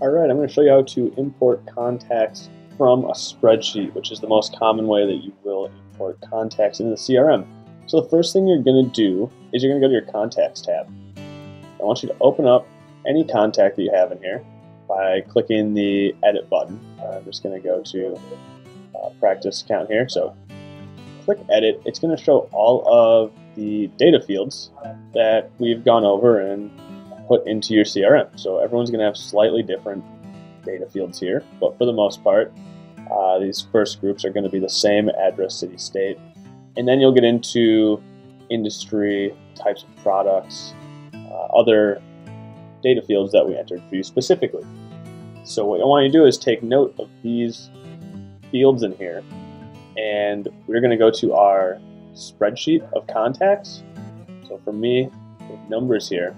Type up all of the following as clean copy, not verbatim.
Alright, I'm going to show you how to import contacts from a spreadsheet, which is the most common way that you will import contacts into the CRM. So the first thing you're going to do is you're going to go to your Contacts tab. I want you to open up any contact that you have in here by clicking the Edit button. I'm just going to go to Practice Account here. So click Edit. It's going to show all of the data fields that we've gone over and put into your CRM. So everyone's going to have slightly different data fields here, but for the most part, these first groups are going to be the same: address, city, state, and then you'll get into industry, types of products, other data fields that we entered for you specifically. So what I want you to do is take note of these fields in here, and we're going to go to our spreadsheet of contacts. So for me, with numbers here,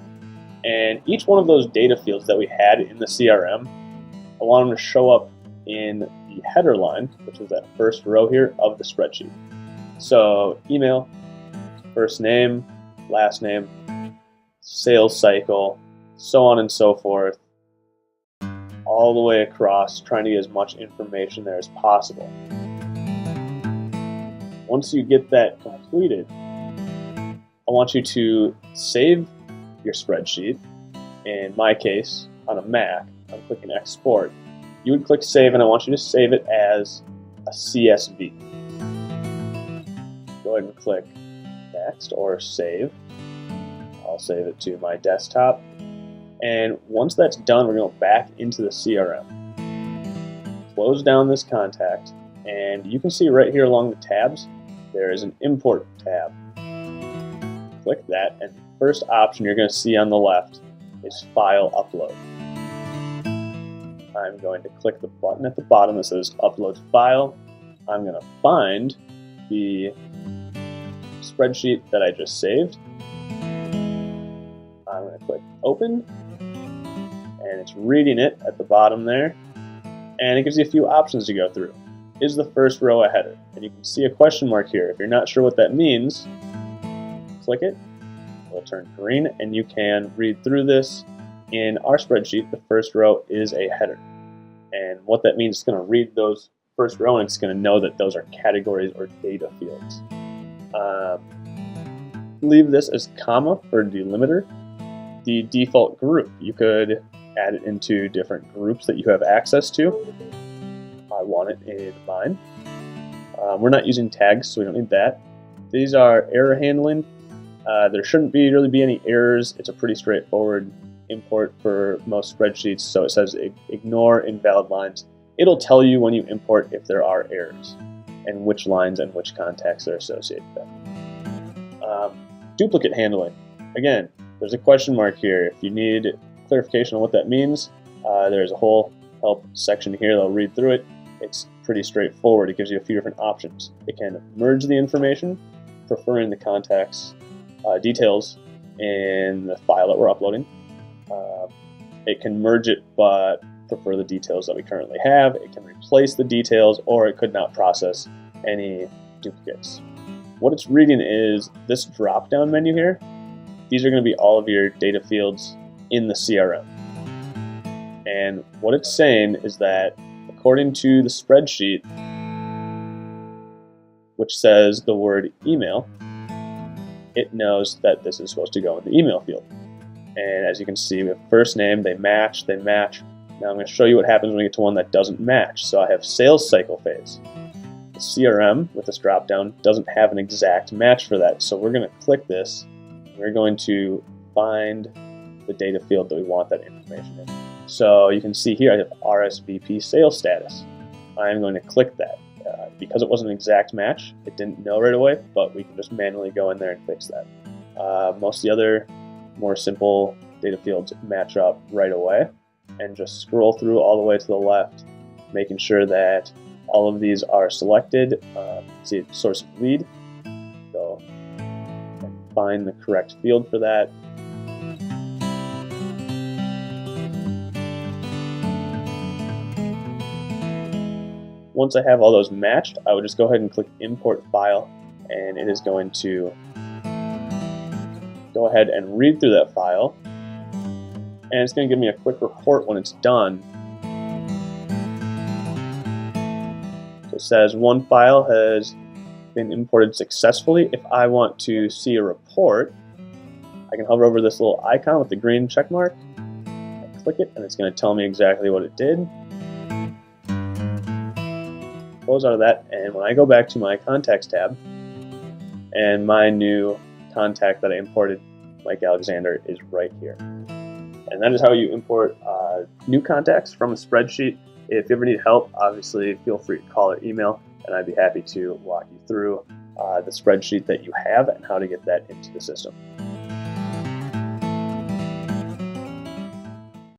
and each one of those data fields that we had in the CRM, I want them to show up in the header line, which is that first row here of the spreadsheet. So email, first name, last name, sales cycle, so on and so forth, all the way across, trying to get as much information there as possible. Once you get that completed, I want you to save your spreadsheet. In my case, on a Mac, I'm clicking Export. You would click Save, and I want you to save it as a CSV. Go ahead and click Next or Save. I'll save it to my desktop. And once that's done, we're going to go back into the CRM. Close down this contact, and you can see right here along the tabs, there is an Import tab. Click that, and the first option you're going to see on the left is File Upload. I'm going to click the button at the bottom that says Upload File. I'm going to find the spreadsheet that I just saved. I'm going to click Open, and it's reading it at the bottom there, and it gives you a few options to go through. Is the first row a header? And you can see a question mark here. If you're not sure what that means, click it. It'll turn green, and you can read through this. In our spreadsheet, the first row is a header. And what that means, it's going to read those first row, and it's going to know that those are categories or data fields. Leave this as comma for delimiter. The default group, you could add it into different groups that you have access to. I want it in mine. We're not using tags, so we don't need that. These are error handling. There shouldn't really be any errors. It's a pretty straightforward import for most spreadsheets. So it says ignore invalid lines. It'll tell you when you import if there are errors and which lines and which contacts are associated with them. Duplicate handling. Again, there's a question mark here. If you need clarification on what that means, there's a whole help section here. They'll read through it. It's pretty straightforward. It gives you a few different options. It can merge the information, preferring the contacts details in the file that we're uploading. It can merge it but prefer the details that we currently have. It can replace the details, or it could not process any duplicates. What it's reading is this drop-down menu here. These are going to be all of your data fields in the CRM. And what it's saying is that according to the spreadsheet, which says the word email, it knows that this is supposed to go in the email field. And as you can see, we have first name, they match. Now I'm going to show you what happens when we get to one that doesn't match. So I have sales cycle phase. The CRM with this drop down doesn't have an exact match for that. So we're going to click this. We're going to find the data field that we want that information in. So you can see here I have RSVP sales status. I'm going to click that. Because it wasn't an exact match, it didn't know right away, but we can just manually go in there and fix that. Most of the other more simple data fields match up right away, and just scroll through all the way to the left, making sure that all of these are selected. See source of lead. Go and find the correct field for that. Once I have all those matched, I would just go ahead and click Import File, and it is going to go ahead and read through that file and it's going to give me a quick report when it's done. So it says one file has been imported successfully. If I want to see a report, I can hover over this little icon with the green check mark, click it, and it's going to tell me exactly what it did. Close out of that, and when I go back to my contacts tab, and my new contact that I imported, Mike Alexander, is right here. And that is how you import new contacts from a spreadsheet. If you ever need help, obviously feel free to call or email, and I'd be happy to walk you through the spreadsheet that you have and how to get that into the system.